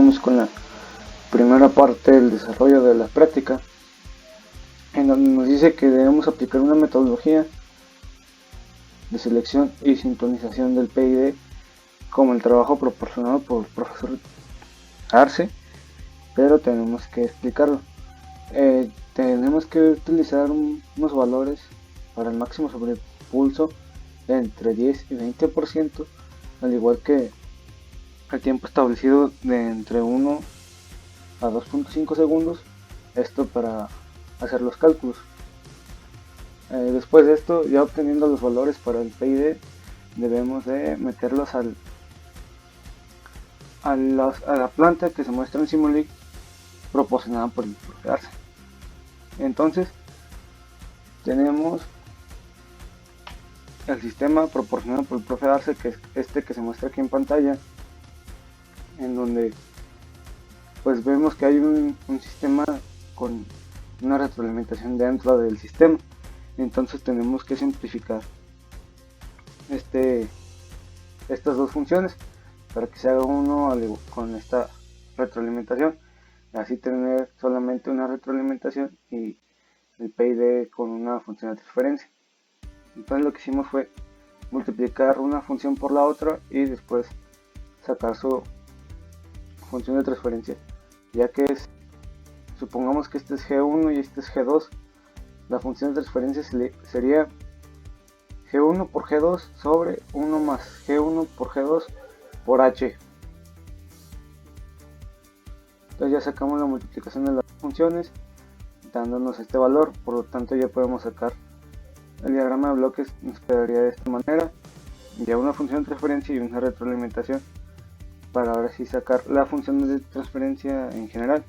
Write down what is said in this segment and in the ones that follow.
continuamos con la primera parte del desarrollo de la práctica, en donde nos dice que debemos aplicar una metodología de selección y sintonización del PID como el trabajo proporcionado por el profesor Arce, pero tenemos que explicarlo. Tenemos que utilizar unos valores para el máximo sobrepulso de entre 10 y 20%, al igual que el tiempo establecido de entre 1 a 2.5 segundos, esto para hacer los cálculos. Después de esto, ya obteniendo los valores para el PID, debemos de meterlos a la planta que se muestra en Simulink proporcionada por el profe Arce. Entonces tenemos el sistema proporcionado por el profe Arce, que es este que se muestra aquí en pantalla, en donde pues vemos que hay un sistema con una retroalimentación dentro del sistema. Entonces tenemos que simplificar estas dos funciones para que se haga uno con esta retroalimentación, así tener solamente una retroalimentación y el PID con una función de transferencia. Entonces lo que hicimos fue multiplicar una función por la otra y después sacar su función de transferencia, ya que supongamos que este es G1 y este es G2, la función de transferencia sería G1 por G2 sobre 1 más G1 por G2 por H. Entonces ya sacamos la multiplicación de las funciones dándonos este valor, por lo tanto ya podemos sacar el diagrama de bloques. Nos quedaría de esta manera, ya una función de transferencia y una retroalimentación para ahora sí sacar la función de transferencia en general.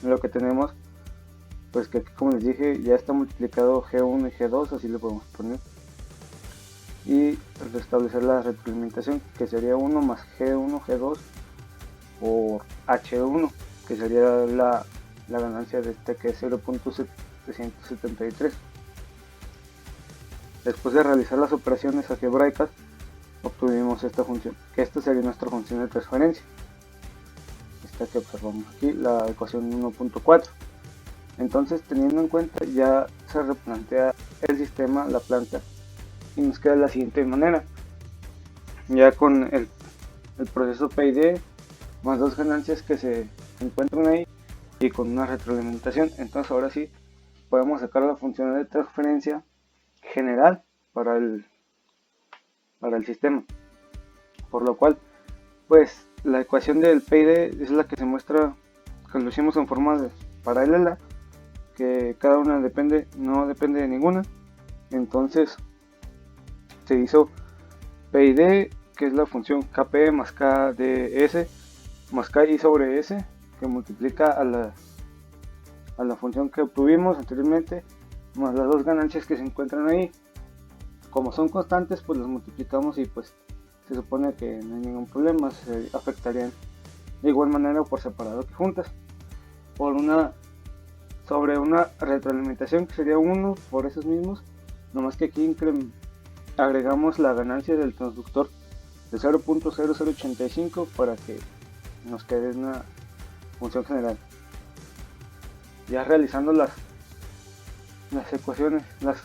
Lo que tenemos pues que aquí, como les dije, ya está multiplicado G1 y G2, así lo podemos poner, y restablecer la retroalimentación, que sería 1 más G1 G2 por H1, que sería la ganancia de este, que es 0.773. Después de realizar las operaciones algebraicas obtuvimos esta función, que esta sería nuestra función de transferencia, esta que observamos aquí, la ecuación 1.4. Entonces, teniendo en cuenta, ya se replantea el sistema, la planta, y nos queda de la siguiente manera, ya con el proceso PID más dos ganancias que se encuentran ahí y con una retroalimentación. Entonces ahora sí podemos sacar la función de transferencia general para el sistema, por lo cual pues la ecuación del PID es la que se muestra, que lo hicimos en forma paralela, que cada una no depende de ninguna. Entonces se hizo PID, que es la función KP más KDS más KI sobre S, que multiplica a la función que obtuvimos anteriormente, más las dos ganancias que se encuentran ahí. Como son constantes, pues las multiplicamos y pues se supone que no hay ningún problema, se afectarían de igual manera por separado que juntas, sobre una retroalimentación que sería 1 por esos mismos, nomás que aquí agregamos la ganancia del transductor de 0.0085 para que nos quede una función general. Ya realizando las ecuaciones, las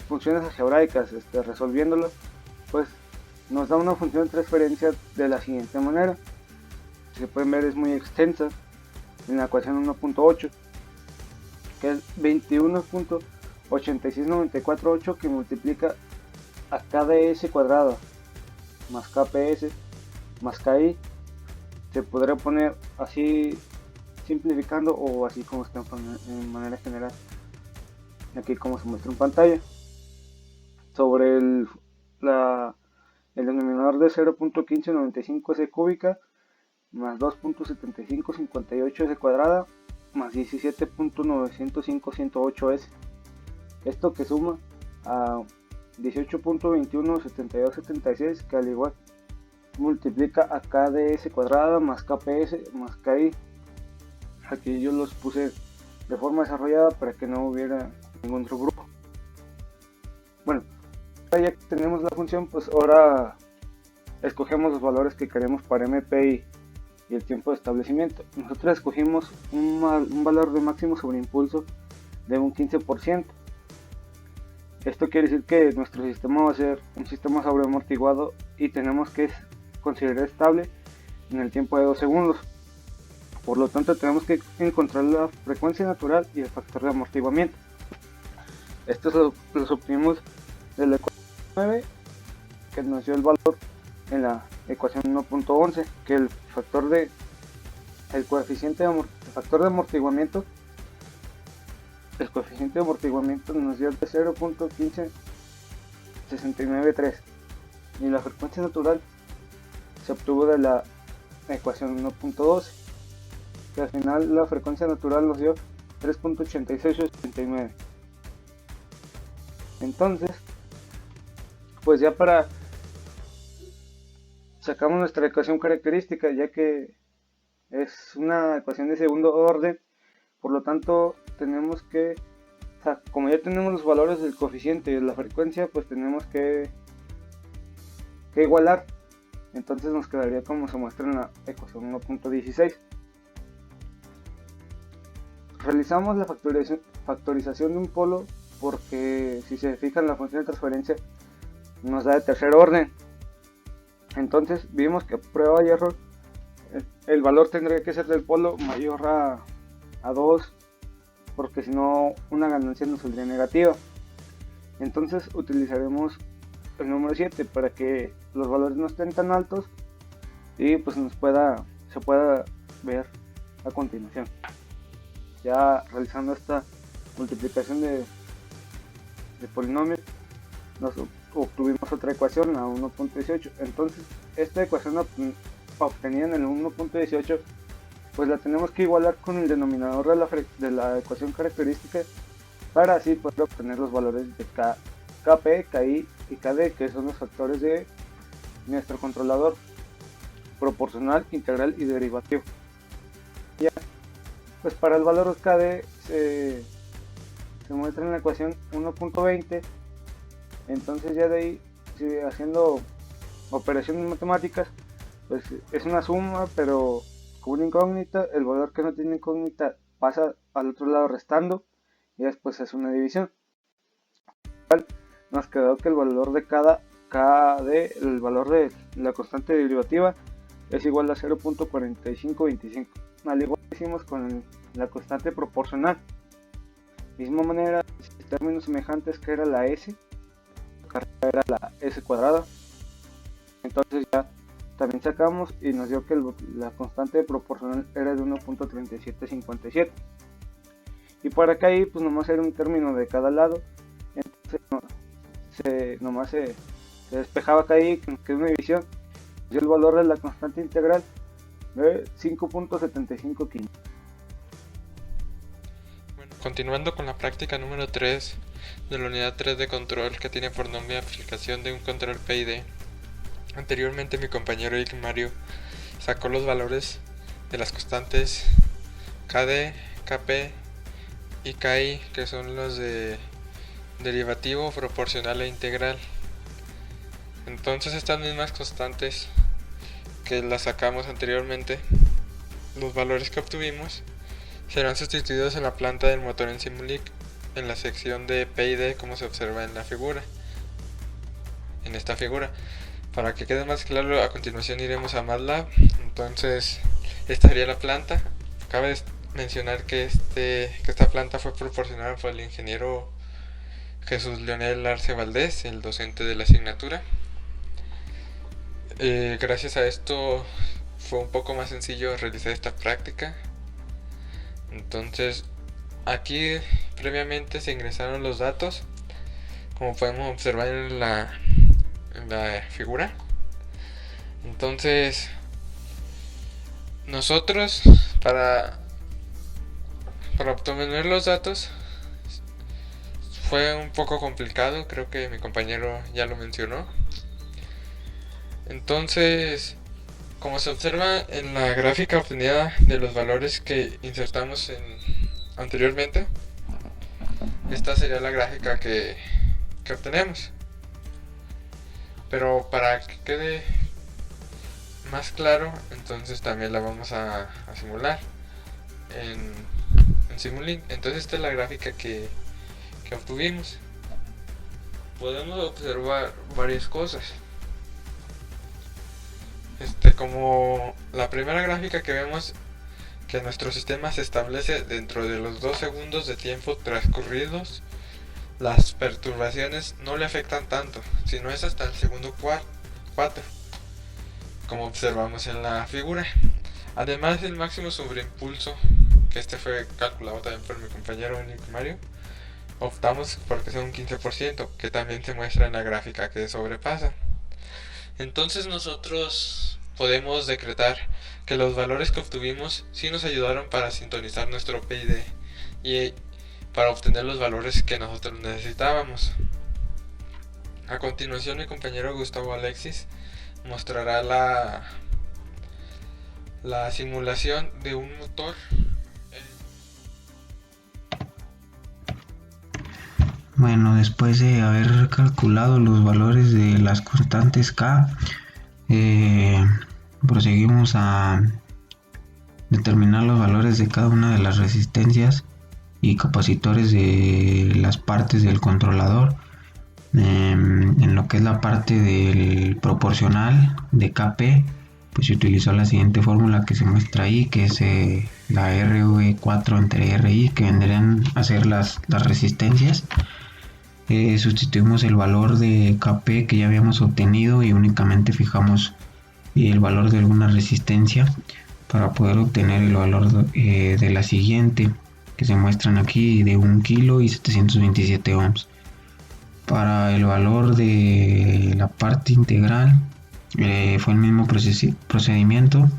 funciones algebraicas, resolviéndolas, pues nos da una función de transferencia de la siguiente manera. Si se pueden ver, es muy extensa en la ecuación 1.8, que es 21.86948, que multiplica a KDS cuadrado más KPS más KI. Se podría poner así simplificando o así como está en manera general, aquí como se muestra en pantalla, sobre el denominador de 0.1595 s cúbica más 2.7558 s cuadrada más 17.905 s, esto que suma a 18.217276, que al igual multiplica a KDS cuadrada más KPS más KI. Aquí yo los puse de forma desarrollada para que no hubiera ningún otro grupo. Bueno, ya que tenemos la función, pues ahora escogemos los valores que queremos para MPI y el tiempo de establecimiento. Nosotros escogimos un valor de máximo sobreimpulso de un 15%. Esto quiere decir que nuestro sistema va a ser un sistema sobreamortiguado y tenemos que considerar estable en el tiempo de 2 segundos. Por lo tanto, tenemos que encontrar la frecuencia natural y el factor de amortiguamiento. Estos los obtuvimos de la ecuación 9, que nos dio el valor en la ecuación 1.11, que el factor de amortiguamiento, el coeficiente de amortiguamiento nos dio de 0.15693 y la frecuencia natural se obtuvo de la ecuación 1.12, que al final la frecuencia natural nos dio 3.8689. Entonces, pues ya sacamos nuestra ecuación característica, ya que es una ecuación de segundo orden. Por lo tanto, tenemos que, como ya tenemos los valores del coeficiente y de la frecuencia, pues tenemos que igualar. Entonces nos quedaría como se muestra en la ecuación 1.16. Realizamos la factorización de un polo porque, si se fijan, la función de transferencia nos da de tercer orden. Entonces vimos que a prueba y error el valor tendría que ser del polo mayor a 2, porque si no una ganancia nos saldría negativa. Entonces utilizaremos el número 7 para que los valores no estén tan altos y pues se pueda ver a continuación. Ya realizando esta multiplicación de polinomios, nos obtuvimos otra ecuación, la 1.18. Entonces esta ecuación obtenida en el 1.18 pues la tenemos que igualar con el denominador de la ecuación característica, para así poder obtener los valores de Kp, Ki y Kd, que son los factores de nuestro controlador proporcional, integral y derivativo. Ya, pues para el valor Kd se muestra en la ecuación 1.20. Entonces ya de ahí, haciendo operaciones matemáticas, pues es una suma, pero con una incógnita. El valor que no tiene incógnita pasa al otro lado restando y después es una división. Nos quedó que el valor de KD, el valor de la constante derivativa, es igual a 0.4525. Al igual que hicimos con la constante proporcional. Misma manera, términos semejantes, que era la S, era la S cuadrada. Entonces ya también sacamos y nos dio que la constante proporcional era de 1.3757. Y para acá ahí pues nomás era un término de cada lado. Entonces nomás se despejaba acá ahí, que es una división. Dio el valor de la constante integral de 5.7515. Bueno, continuando con la práctica número 3 de la unidad 3 de control, que tiene por nombre aplicación de un control PID. Anteriormente mi compañero Mario sacó los valores de las constantes KD, KP y KI, que son los de derivativo, proporcional e integral. Entonces estas mismas constantes que las sacamos anteriormente, los valores que obtuvimos serán sustituidos en la planta del motor en Simulink en la sección de PID, como se observa en la figura. En esta figura. Para que quede más claro, a continuación iremos a MATLAB. Entonces, esta sería la planta. Cabe mencionar que esta planta fue proporcionada por el ingeniero Jesús Leonel Arce Valdés, el docente de la asignatura. Gracias a esto fue un poco más sencillo realizar esta práctica. Entonces, aquí previamente se ingresaron los datos, como podemos observar en la figura. Entonces nosotros para obtener los datos fue un poco complicado, creo que mi compañero ya lo mencionó. Entonces, como se observa en la gráfica obtenida de los valores que insertamos anteriormente, esta sería la gráfica que obtenemos. Pero para que quede más claro, entonces también la vamos a simular en Simulink. Entonces esta es la gráfica que obtuvimos. Podemos observar varias cosas. Como la primera gráfica que vemos, que nuestro sistema se establece dentro de los 2 segundos de tiempo transcurridos. Las perturbaciones no le afectan tanto, sino es hasta el segundo 4, como observamos en la figura. Además, el máximo sobreimpulso, que fue calculado también por mi compañero Mario, optamos porque sea un 15%, que también se muestra en la gráfica que sobrepasa. Entonces nosotros podemos decretar que los valores que obtuvimos sí nos ayudaron para sintonizar nuestro PID y para obtener los valores que nosotros necesitábamos. A continuación, mi compañero Gustavo Alexis mostrará la simulación de un motor. Bueno, después de haber calculado los valores de las constantes K, proseguimos a determinar los valores de cada una de las resistencias y capacitores de las partes del controlador. En lo que es la parte del proporcional de Kp, pues se utilizó la siguiente fórmula que se muestra ahí, que es la RV4 entre RI, que vendrían a ser las resistencias. Sustituimos el valor de Kp que ya habíamos obtenido y únicamente fijamos el valor de alguna resistencia para poder obtener el valor de la siguiente, que se muestran aquí, de 1 kilo y 727 ohms. Para el valor de la parte integral fue el mismo procedimiento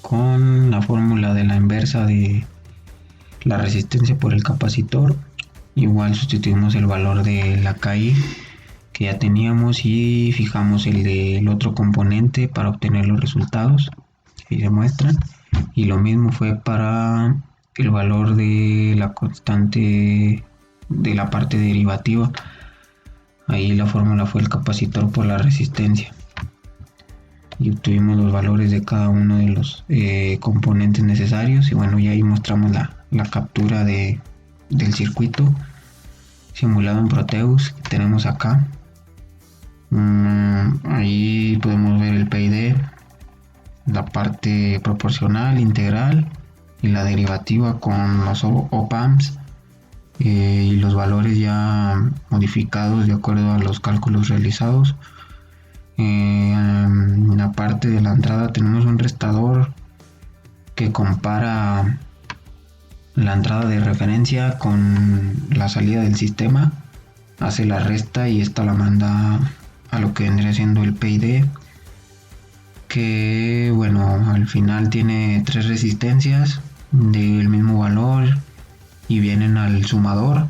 con la fórmula de la inversa de la resistencia por el capacitor. Igual sustituimos el valor de la KI que ya teníamos y fijamos el del otro componente para obtener los resultados que se muestran. Y lo mismo fue para el valor de la constante de la parte derivativa. Ahí la fórmula fue el capacitor por la resistencia. Y obtuvimos los valores de cada uno de los componentes necesarios. Y bueno, ya ahí mostramos la captura del circuito simulado en Proteus que tenemos acá. Ahí podemos ver el PID, la parte proporcional, integral y la derivativa con los op-amps y los valores ya modificados de acuerdo a los cálculos realizados. En la parte de la entrada tenemos un restador que compara la entrada de referencia con la salida del sistema, hace la resta y esta la manda a lo que vendría siendo el PID, que bueno, al final tiene 3 resistencias del mismo valor y vienen al sumador,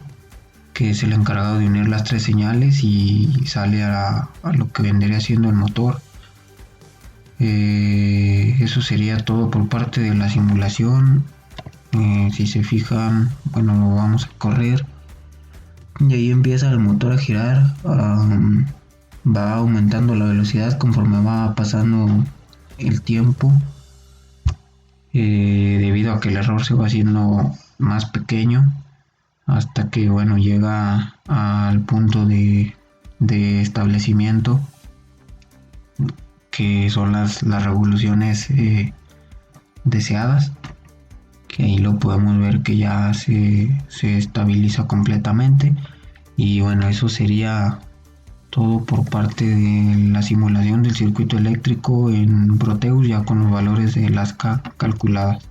que es el encargado de unir las 3 señales y sale a lo que vendría siendo el motor. Eso sería todo por parte de la simulación. Si se fijan, bueno, lo vamos a correr y ahí empieza el motor a girar. Va aumentando la velocidad conforme va pasando el tiempo, debido a que el error se va haciendo más pequeño hasta que bueno, llega al punto de establecimiento, que son las revoluciones deseadas, que ahí lo podemos ver que ya se estabiliza completamente. Y bueno, eso sería todo por parte de la simulación del circuito eléctrico en Proteus, ya con los valores de las K calculadas.